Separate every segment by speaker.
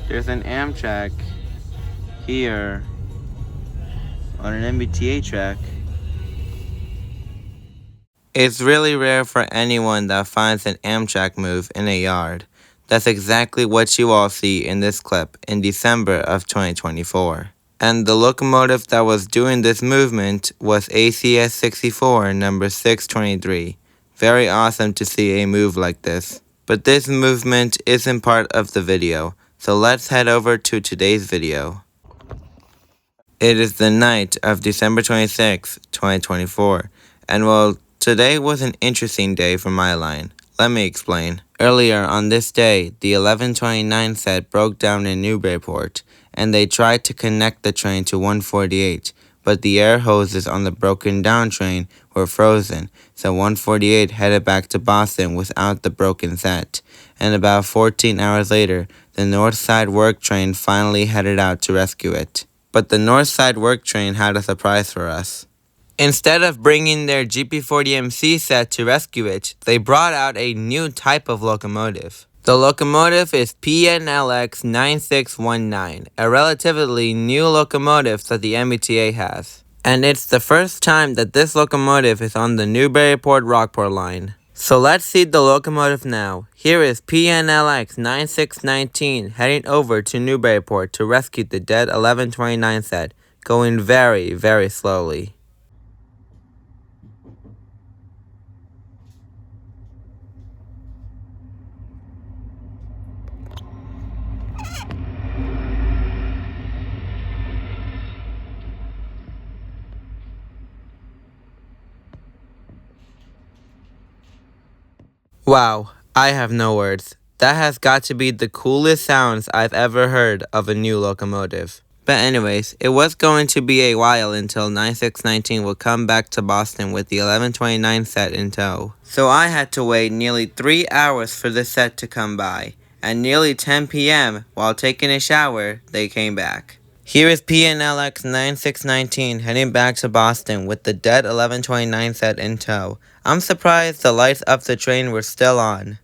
Speaker 1: There's an Amtrak here on an MBTA track. It's really rare for anyone that finds an Amtrak move in a yard. That's exactly what you all see in this clip in December of 2024. And the locomotive that was doing this movement was ACS 64 number 623. Very awesome to see a move like this. But this movement isn't part of the video, so let's head over to today's video. It is the night of December 26, 2024, and well, today was an interesting day for my line. Let me explain. Earlier on this day, the 1129 set broke down in Newburyport, and they tried to connect the train to 148, but the air hoses on the broken down train were frozen, so 148 headed back to Boston without the broken set. And about 14 hours later, the North Side work train finally headed out to rescue it. But the North Side work train had a surprise for us. Instead of bringing their GP40MC set to rescue it, they brought out a new type of locomotive. The locomotive is PNLX 9619, a relatively new locomotive that the MBTA has. And it's the first time that this locomotive is on the Newburyport Rockport Line. So let's see the locomotive now. Here is PNLX 9619 heading over to Newburyport to rescue the dead 1129 set, going very, very slowly. Wow, I have no words. That has got to be the coolest sounds I've ever heard of a new locomotive. But anyways, it was going to be a while until 9619 would come back to Boston with the 1129 set in tow. So I had to wait nearly 3 hours for the set to come by. At nearly 10 p.m., while taking a shower, they came back. Here is PNLX 9619 heading back to Boston with the dead 1129 set in tow. I'm surprised the lights of the train were still on.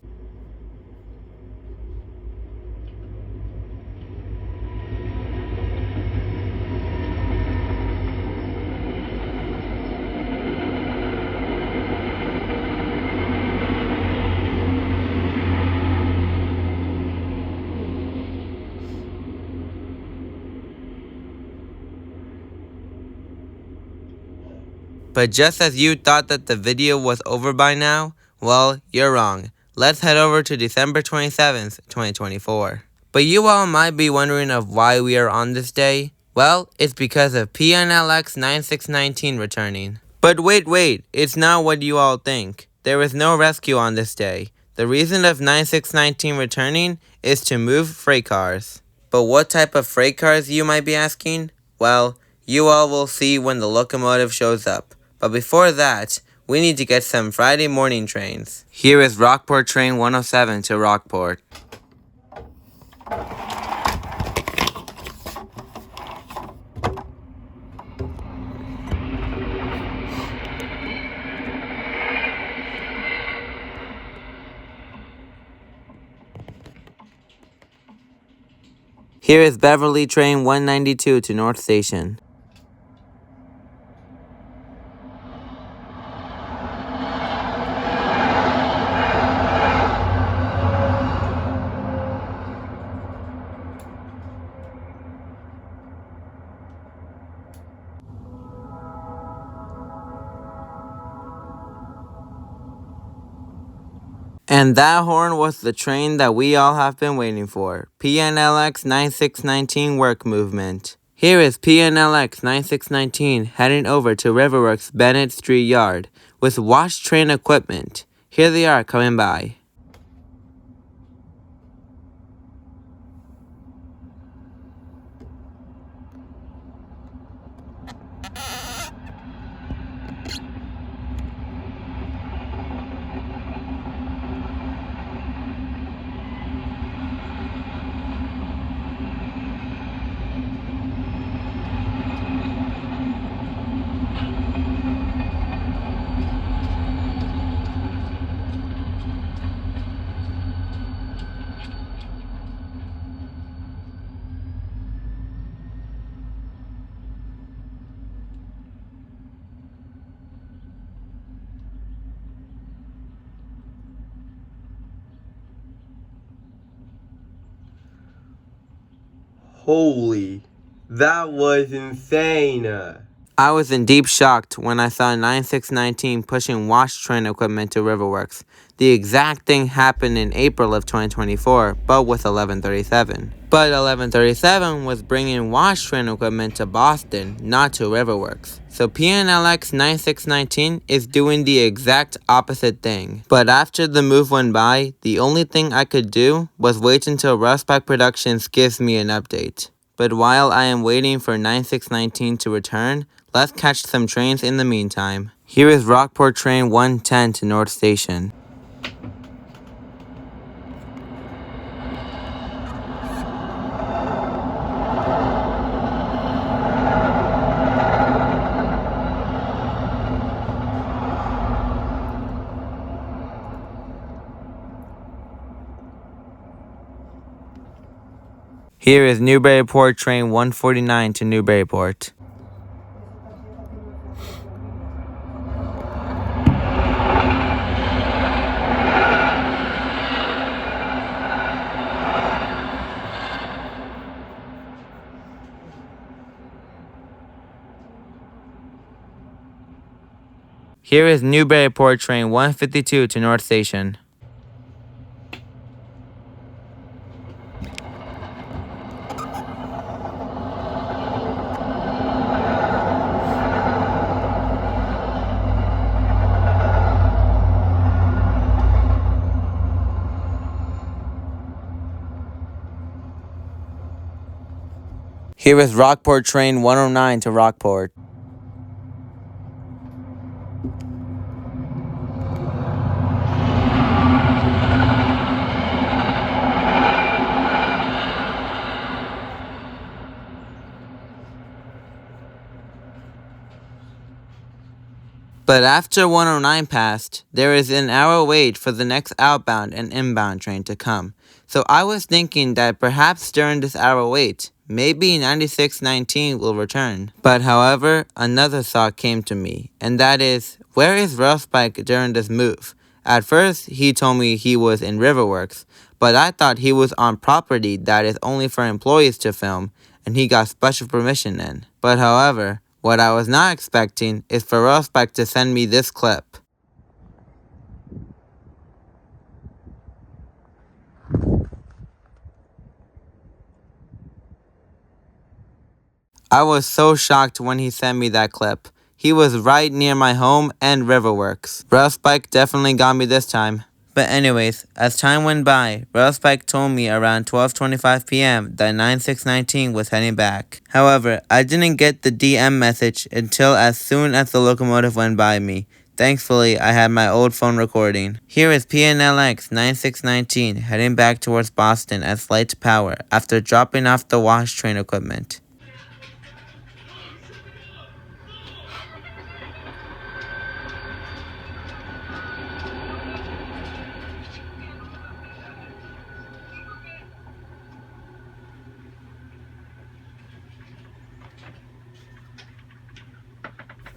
Speaker 1: But just as you thought that the video was over by now, well, you're wrong. Let's head over to December 27th, 2024. But you all might be wondering of why we are on this day. Well, it's because of PNLX 9619 returning. But wait, it's not what you all think. There was no rescue on this day. The reason of 9619 returning is to move freight cars. But what type of freight cars, you might be asking? Well, you all will see when the locomotive shows up. But before that, we need to get some Friday morning trains. Here is Rockport Train 107 to Rockport. Here is Beverly Train 192 to North Station. And that horn was the train that we all have been waiting for, PNLX 9619 work movement. Here is PNLX 9619 heading over to Riverworks Bennett Street Yard with wash train equipment. Here they are coming by.
Speaker 2: Holy, that was insane.
Speaker 1: I was in deep shock when I saw 9619 pushing wash train equipment to Riverworks. The exact thing happened in April of 2024, but with 1137. But 1137 was bringing wash train equipment to Boston, not to Riverworks. So PNLX 9619 is doing the exact opposite thing. But after the move went by, the only thing I could do was wait until Rustback Productions gives me an update. But while I am waiting for 9619 to return, let's catch some trains in the meantime. Here is Rockport Train 110 to North Station. Here is Newburyport Train 149 to Newburyport. Here is Newburyport Train 152 to North Station. Here is Rockport Train 109 to Rockport. But after 109 passed, there is an hour wait for the next outbound and inbound train to come. So I was thinking that perhaps during this hour wait, maybe 9619 will return. But however, another thought came to me, and that is, where is Rustback during this move? At first, he told me he was in Riverworks, but I thought he was on property that is only for employees to film, and he got special permission in. But however, what I was not expecting is for Rustback to send me this clip. I was so shocked when he sent me that clip. He was right near my home and Riverworks. Rustback definitely got me this time. But anyways, as time went by, Rustback told me around 12:25 p.m. that 9619 was heading back. However, I didn't get the DM message until as soon as the locomotive went by me. Thankfully, I had my old phone recording. Here is PNLX 9619 heading back towards Boston at slight power after dropping off the wash train equipment.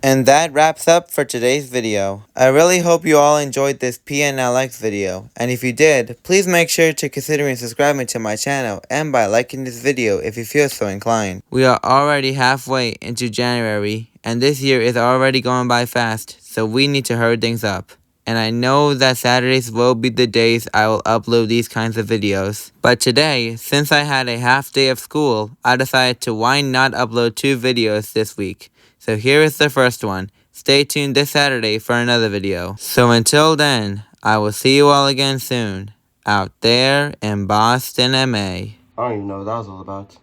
Speaker 1: And that wraps up for today's video. I really hope you all enjoyed this PNLX video, and if you did, please make sure to consider subscribing to my channel and by liking this video if you feel so inclined. We are already halfway into January, and this year is already going by fast, so we need to hurry things up. And I know that Saturdays will be the days I will upload these kinds of videos. But today, since I had a half day of school, I decided to why not upload 2 videos this week. So here is the first one. Stay tuned this Saturday for another video. So until then, I will see you all again soon. Out there in Boston, MA.
Speaker 2: I don't even know what that was all about.